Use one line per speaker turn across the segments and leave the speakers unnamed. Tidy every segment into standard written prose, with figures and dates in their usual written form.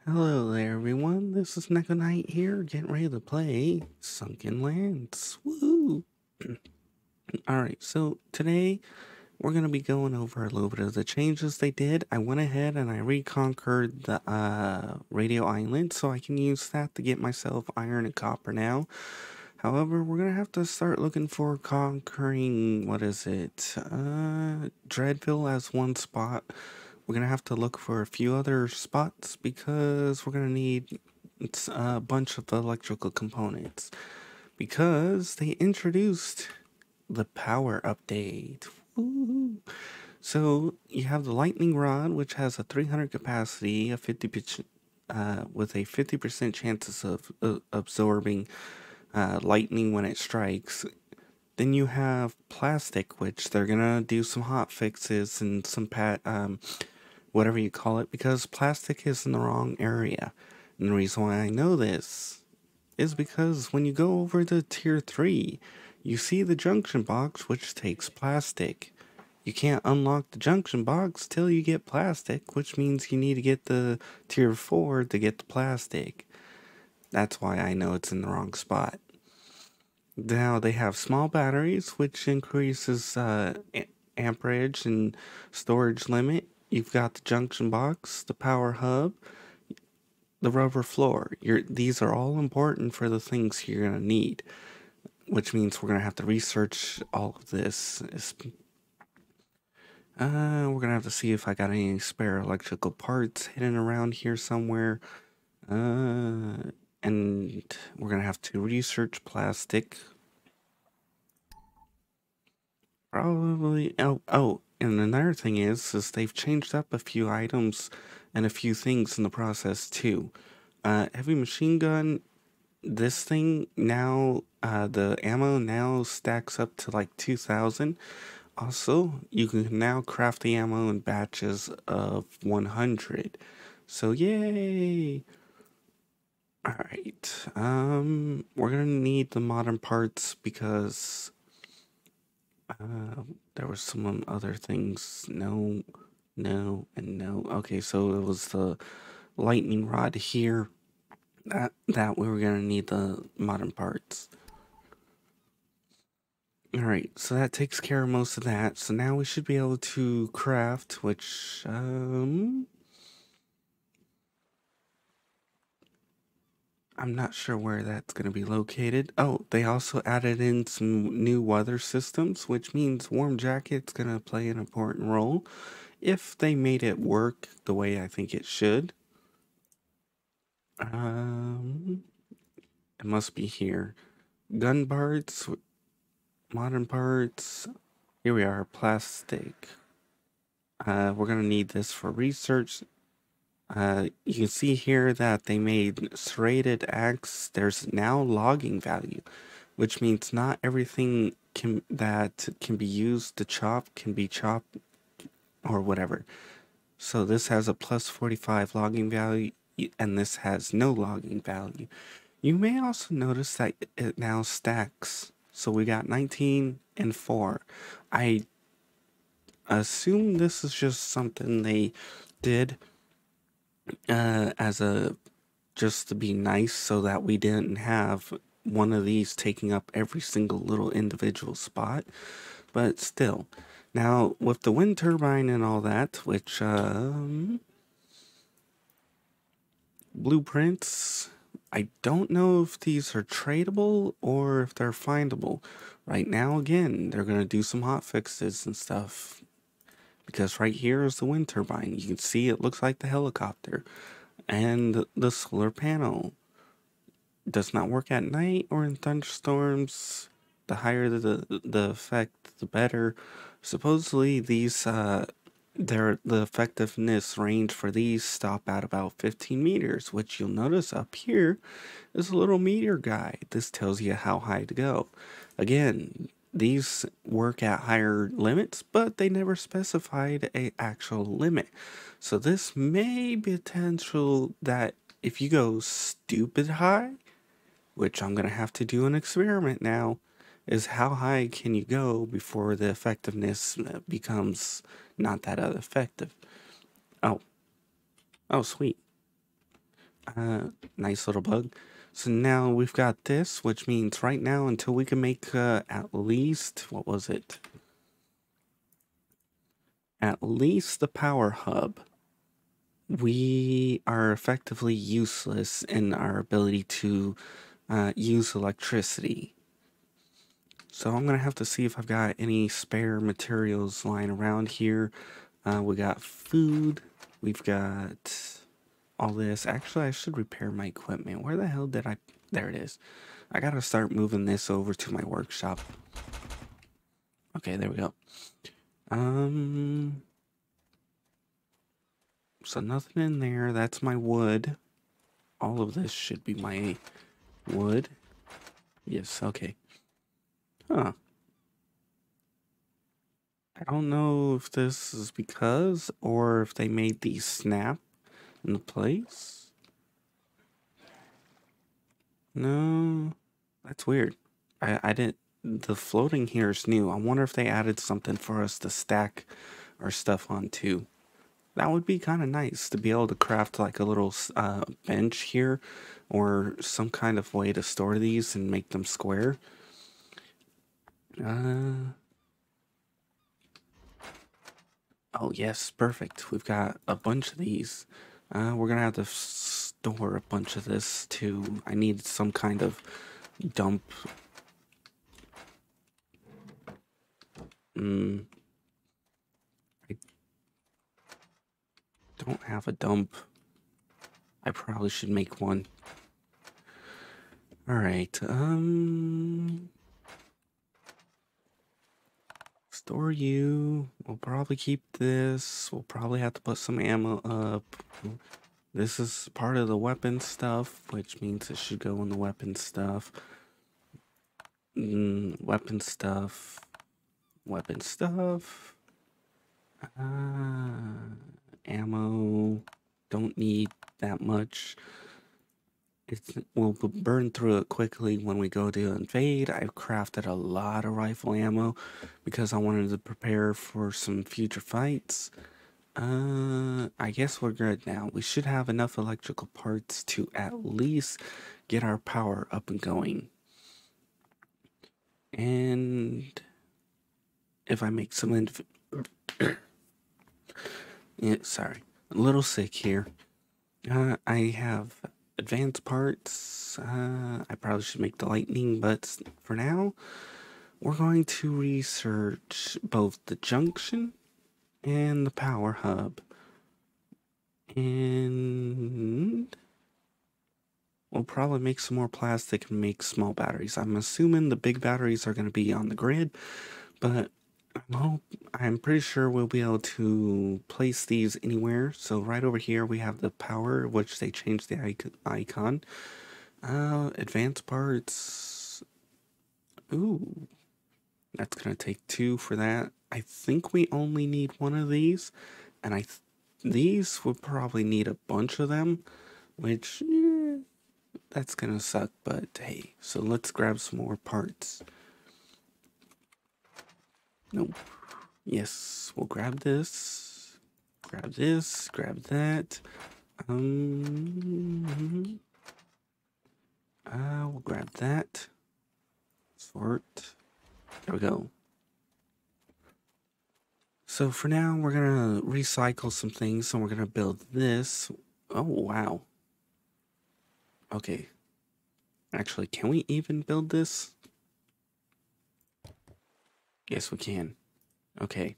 Hello there, everyone. This is Neko here, getting ready to play Sunkenland. Woo! Alright, so today we're going to be going over a little bit of the changes they did. I went ahead and I reconquered the radio island, so I can use that to get myself iron and copper now. However, we're going to have to start looking for conquering, what is it? Dreadville as one spot. We're going to have to look for a few other spots because we're going to need a bunch of electrical components. Because they introduced the power update. Woo. So you have the lightning rod, which has a 300 capacity, a 50% with a 50% chances of absorbing lightning when it strikes. Then you have plastic, which they're gonna do some hot fixes and some whatever you call it, because plastic is in the wrong area. And the reason why I know this is because when you go over to tier 3, you see the junction box, which takes plastic. You can't unlock the junction box till you get plastic, which means you need to get the tier 4 to get the plastic. That's why I know it's in the wrong spot. Now they have small batteries, which increases amperage and storage limit. You've got the junction box, the power hub, the rubber floor. These are all important for the things you're going to need, which means we're going to have to research all of this. We're going to have to see if I got any spare electrical parts hidden around here somewhere. And we're going to have to research plastic. Probably. Oh, and another thing is they've changed up a few items and a few things in the process too. Heavy machine gun, this thing now, the ammo now stacks up to like 2,000. Also, you can now craft the ammo in batches of 100. So yay! Alright, we're gonna need the modern parts because there was some other things. No, no, and no. Okay, so it was the lightning rod here. That we were gonna need the modern parts. Alright, so that takes care of most of that. So now we should be able to craft, which, I'm not sure where that's going to be located. Oh, they also added in some new weather systems, which means warm jacket's going to play an important role if they made it work the way I think it should. It must be here. Gun parts, modern parts. Here we are, plastic. We're going to need this for research. You can see here that they made serrated axe. There's now logging value, which means not everything that can be used to chop can be chopped or whatever. So this has a plus 45 logging value, and this has no logging value. You may also notice that it now stacks. So we got 19 and 4. I assume this is just something they did as a just to be nice so that we didn't have one of these taking up every single little individual spot. But still, now with the wind turbine and all that, which blueprints, I don't know if these are tradable or if they're findable. Right now, again, they're going to do some hot fixes and stuff. Because right here is the wind turbine. You can see it looks like the helicopter. And the solar panel does not work at night or in thunderstorms. The higher the effect, the better. Supposedly, these the effectiveness range for these stop at about 15 meters, which you'll notice up here is a little meter guide. This tells you how high to go. Again, these work at higher limits, but they never specified a actual limit. So this may be potential that if you go stupid high, which I'm going to have to do an experiment now, is how high can you go before the effectiveness becomes not that effective. Oh, oh, sweet. Nice little bug. So now we've got this, which means right now until we can make at least, what was it? At least the power hub, we are effectively useless in our ability to use electricity. So I'm going to have to see if I've got any spare materials lying around here. We got food. We've got all this. Actually, I should repair my equipment. Where the hell did I... There it is. I got to start moving this over to my workshop. Okay, there we go. So nothing in there. That's my wood. All of this should be my wood. Yes, okay. Huh. I don't know if this is because or if they made these snap in the place. No, that's weird. I didn't. The floating here is new. I wonder if they added something for us to stack our stuff onto. That would be kind of nice to be able to craft like a little bench here or some kind of way to store these and make them square. Oh yes, perfect. We've got a bunch of these. We're gonna have to store a bunch of this too. I need some kind of dump. I don't have a dump. I probably should make one. Alright, store you. We'll probably keep this. We'll probably have to put some ammo up. This is part of the weapon stuff, which means it should go in the weapon stuff. Weapon stuff. Weapon stuff. Ammo. Don't need that much. We'll burn through it quickly when we go to invade. I've crafted a lot of rifle ammo because I wanted to prepare for some future fights. I guess we're good now. We should have enough electrical parts to at least get our power up and going. And if I make some yeah, sorry, a little sick here. I have advanced parts. I probably should make the lightning, but for now, we're going to research both the junction and the power hub. And we'll probably make some more plastic and make small batteries. I'm assuming the big batteries are going to be on the grid, but I'm pretty sure we'll be able to place these anywhere. So right over here we have the power, which they changed the icon. Advanced parts. Ooh, that's gonna take 2 for that. I think we only need one of these, and these would probably need a bunch of them, which that's gonna suck. But hey, so let's grab some more parts. Nope. Yes, we'll grab this, grab that. We'll grab that. Sort. There we go. So for now, we're gonna recycle some things, and we're gonna build this. Oh, wow. Okay. Actually, can we even build this? Yes, we can. Okay.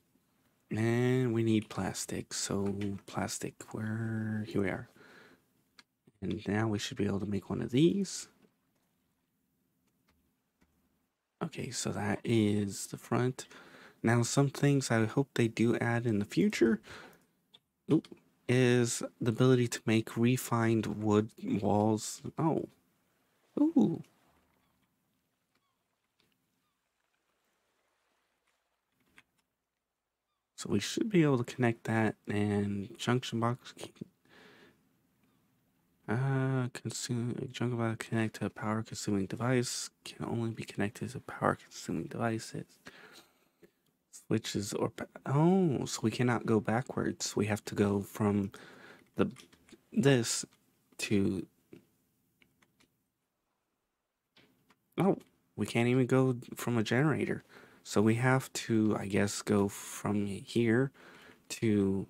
And we need plastic. So plastic, here we are. And now we should be able to make one of these. Okay, so that is the front. Now some things I hope they do add in the future is the ability to make refined wood walls. Oh. Ooh. So we should be able to connect that, and junction box junction box connect to a power consuming device can only be connected to power consuming devices. Switches or so we cannot go backwards. We have to go from this to... Oh, we can't even go from a generator. So we have to, I guess, go from here to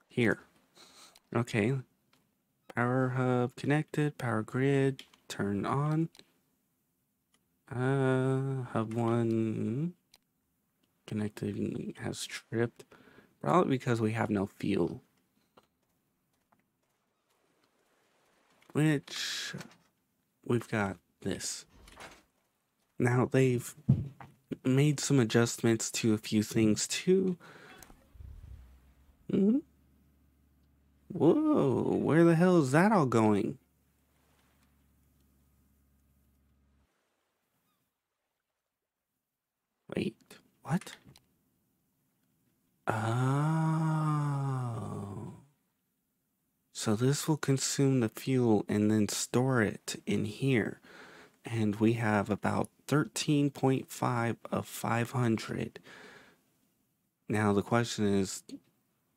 here. Okay. Power hub connected, power grid turned on. Hub 1 connected has tripped. Probably because we have no fuel. Which we've got this. Now they've made some adjustments to a few things too. Whoa, where the hell is that all going? Wait, what? Oh. So this will consume the fuel and then store it in here. And we have about 13.5 of 500. Now the question is,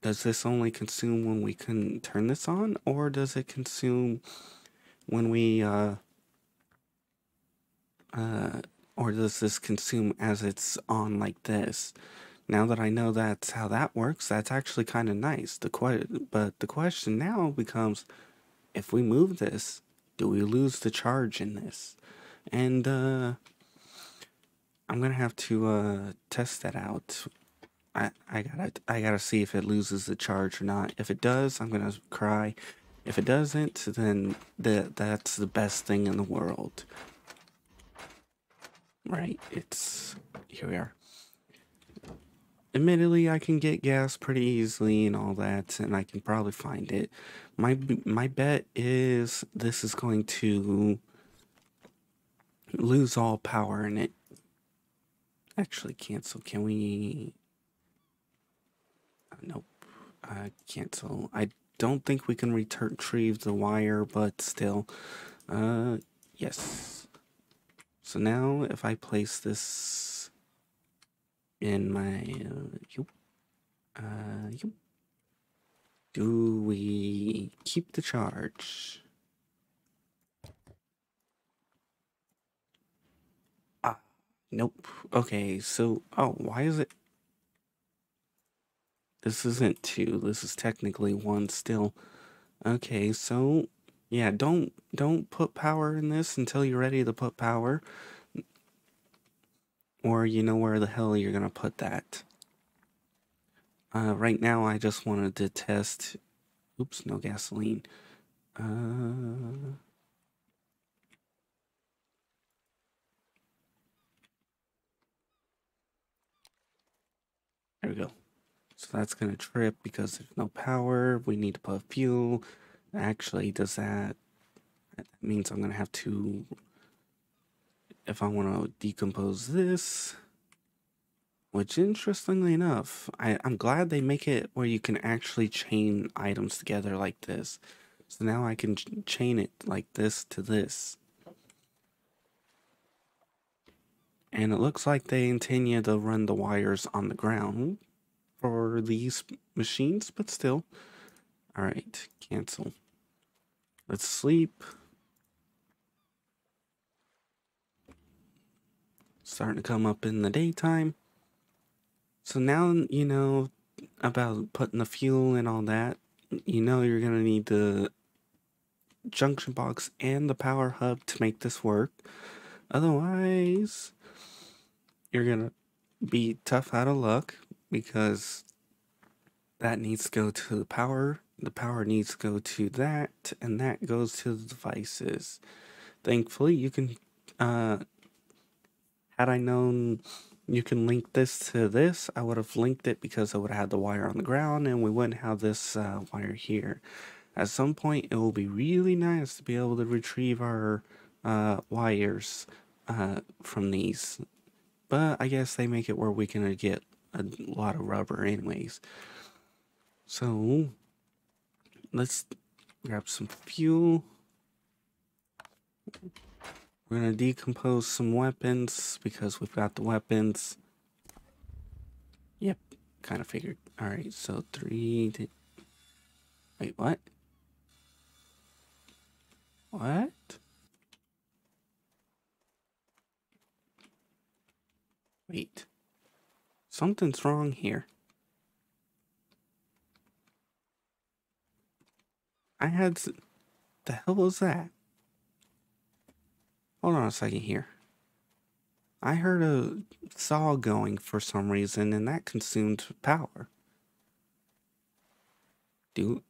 does this only consume when we can turn this on, or does it consume when we or does this consume as it's on like this? Now that I know that's how that works, that's actually kind of nice. But the question now becomes, if we move this, do we lose the charge in this? And I'm gonna have to test that out. I gotta see if it loses the charge or not. If it does, I'm gonna cry. If it doesn't, then that's the best thing in the world. Right, here we are. Admittedly, I can get gas pretty easily and all that, and I can probably find it. My bet is this is going to lose all power in it. Actually, cancel. Can we... Nope. Cancel. I don't think we can retrieve the wire, but still. Yes. So now, if I place this in my... do we keep the charge? Nope. Okay, so... Oh, why is it... This isn't 2. This is technically 1 still. Okay, so... Yeah, don't put power in this until you're ready to put power. Or you know where the hell you're gonna put that. Right now I just wanted to test... Oops, no gasoline. There we go. So that's gonna trip because there's no power. We need to put fuel. Actually, that means I'm gonna have to... If I want to decompose this... Which, interestingly enough, I'm glad they make it where you can actually chain items together like this. So now I can chain it like this to this. And it looks like they intend you to run the wires on the ground for these machines, but still. Alright, cancel. Let's sleep. Starting to come up in the daytime. So now you know about putting the fuel and all that. You know you're going to need the junction box and the power hub to make this work. Otherwise, you're going to be tough out of luck because that needs to go to the power needs to go to that, and that goes to the devices. Thankfully, you can, had I known you can link this to this, I would have linked it because I would have had the wire on the ground and we wouldn't have this wire here. At some point, it will be really nice to be able to retrieve our wires from these. But I guess they make it where we can get a lot of rubber anyways. So, let's grab some fuel. We're going to decompose some weapons because we've got the weapons. Yep, kind of figured. Alright, so 3... Wait, what? What? Wait. Something's wrong here. The hell was that? Hold on a second here. I heard a saw going for some reason, and that consumed power. Do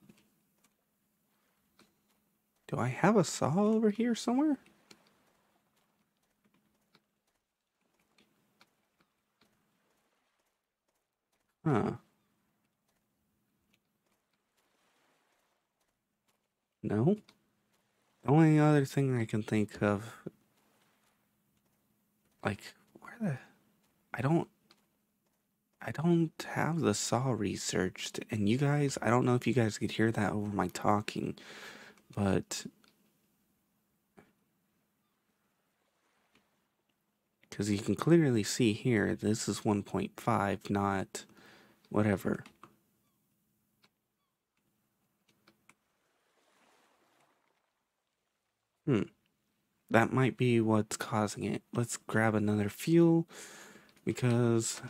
I have a saw over here somewhere? Huh. No? The only other thing I can think of, like, where the... I don't have the saw researched, and you guys, I don't know if you guys could hear that over my talking, but... Because you can clearly see here, this is 1.5, not whatever. That might be what's causing it. Let's grab another fuel, because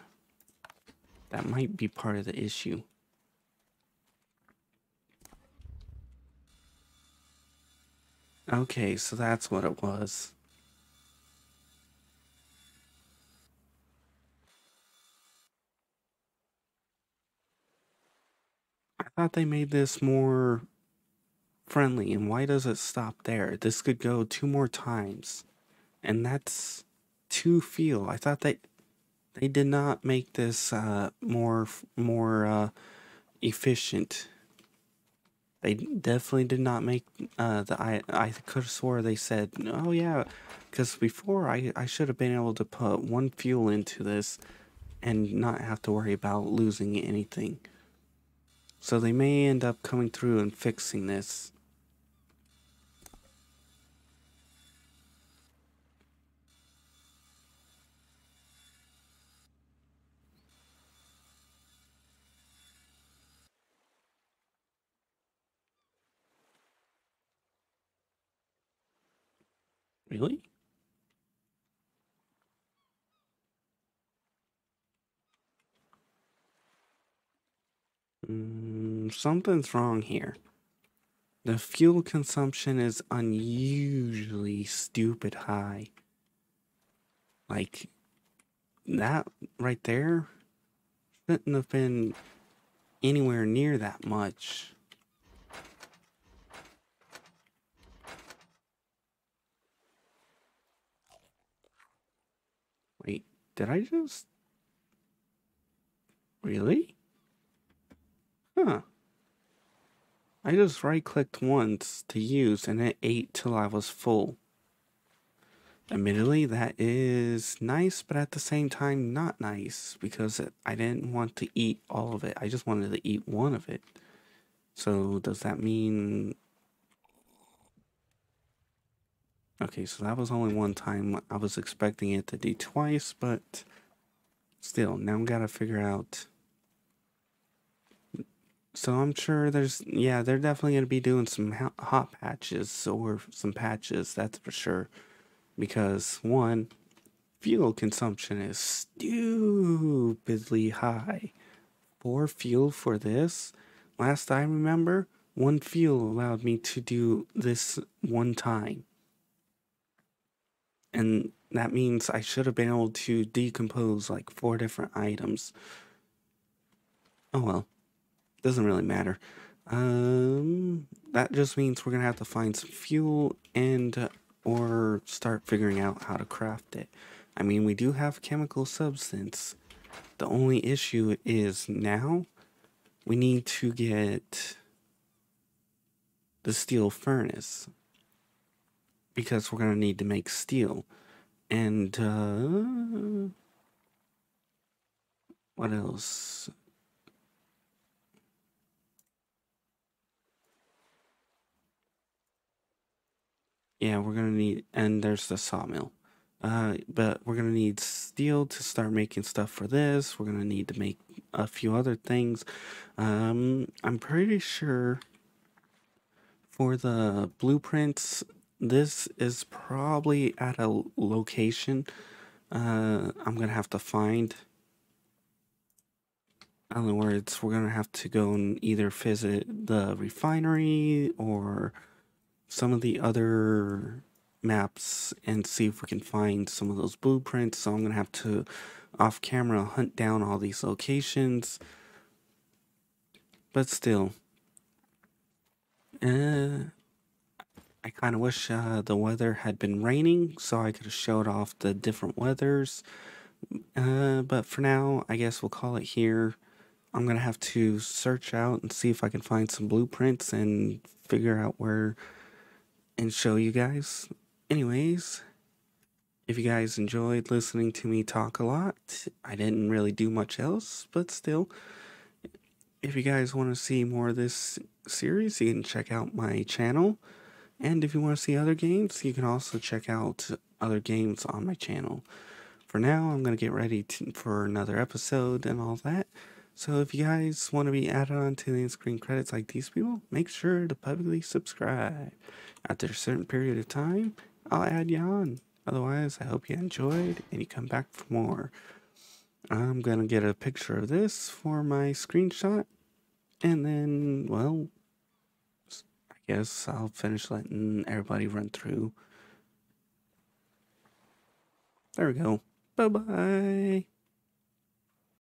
that might be part of the issue. Okay, so that's what it was. I thought they made this more friendly, and why does it stop there? This could go 2 more times, and that's 2 fuel. I thought they did not make this more efficient. They definitely did not make I could have swore they said, oh yeah, because before I should have been able to put 1 fuel into this and not have to worry about losing anything. So they may end up coming through and fixing this. Really? Something's wrong here. The fuel consumption is unusually stupid high. Like, that right there shouldn't have been anywhere near that much. Wait, did I just... Really? Huh. I just right-clicked once to use and it ate till I was full. Admittedly, that is nice, but at the same time not nice, because I didn't want to eat all of it. I just wanted to eat one of it. So does that mean... Okay, so that was only one time. I was expecting it to do twice, but still, now I gotta figure out... So I'm sure yeah, they're definitely gonna be doing some hot patches, or some patches, that's for sure. Because, one, fuel consumption is stupidly high. 4 fuel for this? Last I remember, 1 fuel allowed me to do this 1 time. And that means I should have been able to decompose like 4 different items. Oh well, doesn't really matter. That just means we're gonna have to find some fuel and or start figuring out how to craft it. I mean, we do have chemical substance. The only issue is now we need to get the steel furnace, because we're gonna need to make steel. And what else? Yeah, we're gonna need, and there's the sawmill. But we're gonna need steel to start making stuff for this. We're gonna need to make a few other things. I'm pretty sure for the blueprints, this is probably at a location I'm gonna have to find. In other words, we're gonna have to go and either visit the refinery or some of the other maps and see if we can find some of those blueprints. So I'm gonna have to, off camera, hunt down all these locations. But still, I kind of wish the weather had been raining so I could have showed off the different weathers. But for now, I guess we'll call it here. I'm gonna have to search out and see if I can find some blueprints and figure out where and show you guys. Anyways, if you guys enjoyed listening to me talk a lot, I didn't really do much else, but still, if you guys want to see more of this series, you can check out my channel. And if you want to see other games, you can also check out other games on my channel. For now, I'm going to get ready for another episode and all that. So if you guys want to be added on to the screen credits like these people, make sure to publicly subscribe. After a certain period of time, I'll add you on. Otherwise, I hope you enjoyed and you come back for more. I'm going to get a picture of this for my screenshot. And then, well, I guess I'll finish letting everybody run through. There we go. Bye-bye.